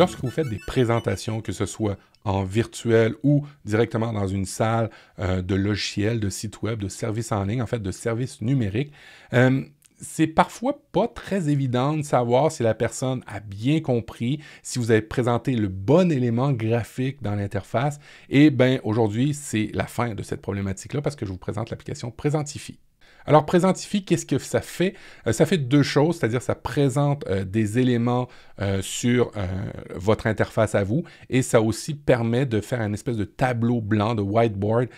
lorsque vous faites des présentations, que ce soit en virtuel ou directement dans une salle de logiciels, de sites web, de services en ligne, en fait de services numériques, c'est parfois pas très évident de savoir si la personne a bien compris, si vous avez présenté le bon élément graphique dans l'interface. Et bien aujourd'hui, c'est la fin de cette problématique-là parce que je vous présente l'application Presentify. Alors, Presentify, qu'est-ce que ça fait? Ça fait deux choses, c'est-à-dire ça présente des éléments sur votre interface à vous et ça aussi permet de faire un espèce de tableau blanc, de whiteboard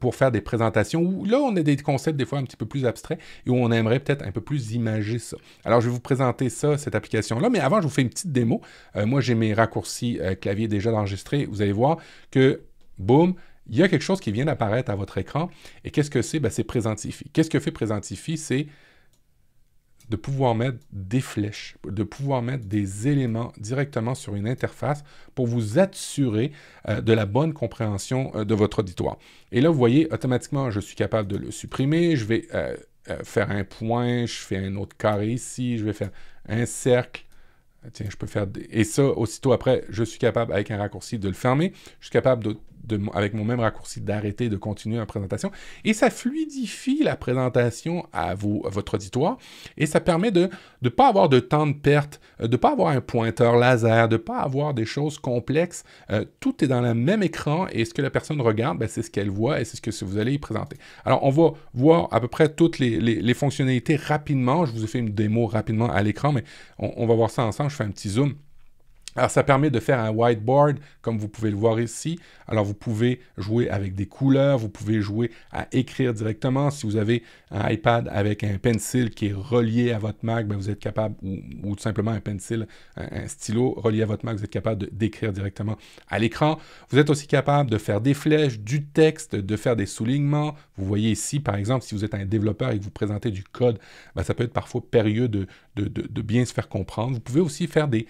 pour faire des présentations où là, on a des concepts des fois un petit peu plus abstraits et où on aimerait peut-être un peu plus imager ça. Alors, je vais vous présenter ça, cette application-là, mais avant, je vous fais une petite démo. Moi, j'ai mes raccourcis clavier déjà enregistrés. Vous allez voir que, boum, il y a quelque chose qui vient d'apparaître à votre écran. Et qu'est-ce que c'est? Ben, c'est Presentify. Qu'est-ce que fait Presentify? C'est de pouvoir mettre des flèches, de pouvoir mettre des éléments directement sur une interface pour vous assurer de la bonne compréhension de votre auditoire. Et là, vous voyez, automatiquement, je suis capable de le supprimer. Je vais faire un point, je fais un autre carré ici, je vais faire un cercle. Tiens, je peux faire... Et ça, aussitôt après, je suis capable, avec un raccourci, de le fermer. Je suis capable avec mon même raccourci, d'arrêter, de continuer la présentation. Et ça fluidifie la présentation à votre auditoire. Et ça permet de ne pas avoir de temps de perte, de ne pas avoir un pointeur laser, de ne pas avoir des choses complexes. Tout est dans le même écran et ce que la personne regarde, ben, c'est ce qu'elle voit et c'est ce que vous allez y présenter. Alors, on va voir à peu près toutes les fonctionnalités rapidement. Je vous ai fait une démo rapidement à l'écran, mais on va voir ça ensemble. Je fais un petit zoom. Alors, ça permet de faire un whiteboard, comme vous pouvez le voir ici. Alors, vous pouvez jouer avec des couleurs, vous pouvez jouer à écrire directement. Si vous avez un iPad avec un pencil qui est relié à votre Mac, bien, vous êtes capable, ou tout simplement un pencil, un stylo relié à votre Mac, vous êtes capable d'écrire directement à l'écran. Vous êtes aussi capable de faire des flèches, du texte, de faire des soulignements. Vous voyez ici, par exemple, si vous êtes un développeur et que vous présentez du code, bien, ça peut être parfois périlleux de bien se faire comprendre. Vous pouvez aussi faire des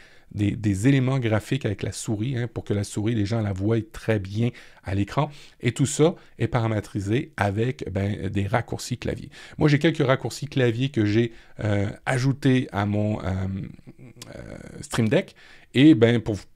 éléments graphiques avec la souris, pour que la souris, les gens la voient très bien à l'écran. Et tout ça est paramétrisé avec des raccourcis clavier. Moi, j'ai quelques raccourcis clavier que j'ai ajoutés à mon Stream Deck. Et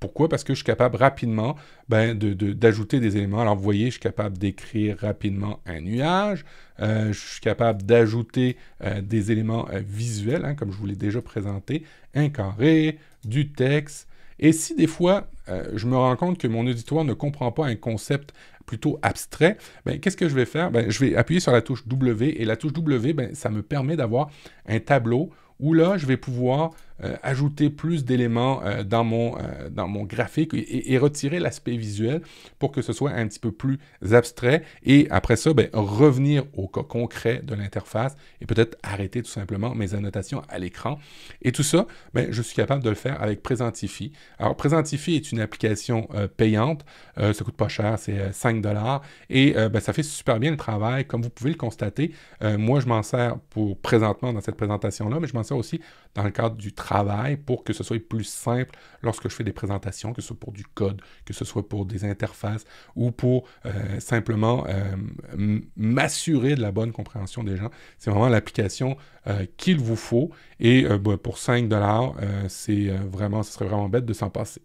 pourquoi? Parce que je suis capable rapidement d'ajouter des éléments. Alors, vous voyez, je suis capable d'écrire rapidement un nuage. Je suis capable d'ajouter des éléments visuels, comme je vous l'ai déjà présenté. Un carré, du texte. Et si des fois, je me rends compte que mon auditoire ne comprend pas un concept plutôt abstrait, qu'est-ce que je vais faire? Je vais appuyer sur la touche W et la touche W, ça me permet d'avoir un tableau où là, je vais pouvoir ajouter plus d'éléments dans mon graphique et retirer l'aspect visuel pour que ce soit un petit peu plus abstrait. Et après ça, revenir au cas concret de l'interface et peut-être arrêter tout simplement mes annotations à l'écran. Et tout ça, je suis capable de le faire avec Presentify. Alors, Presentify est une application payante. Ça coûte pas cher, c'est 5 $. Et ça fait super bien le travail. Comme vous pouvez le constater, moi, je m'en sers présentement dans cette présentation-là, mais je m'en sers aussi dans le cadre du travail pour que ce soit plus simple lorsque je fais des présentations, que ce soit pour du code, que ce soit pour des interfaces ou pour simplement m'assurer de la bonne compréhension des gens. C'est vraiment l'application qu'il vous faut et pour 5 $, ce serait vraiment bête de s'en passer.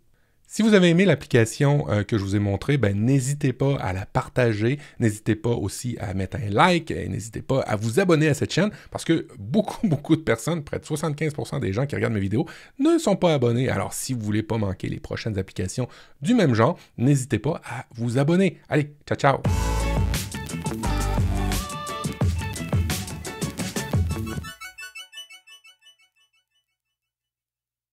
Si vous avez aimé l'application que je vous ai montrée, n'hésitez pas à la partager, n'hésitez pas aussi à mettre un like, et n'hésitez pas à vous abonner à cette chaîne parce que beaucoup de personnes, près de 75% des gens qui regardent mes vidéos, ne sont pas abonnés. Alors, si vous ne voulez pas manquer les prochaines applications du même genre, n'hésitez pas à vous abonner. Allez, ciao, ciao!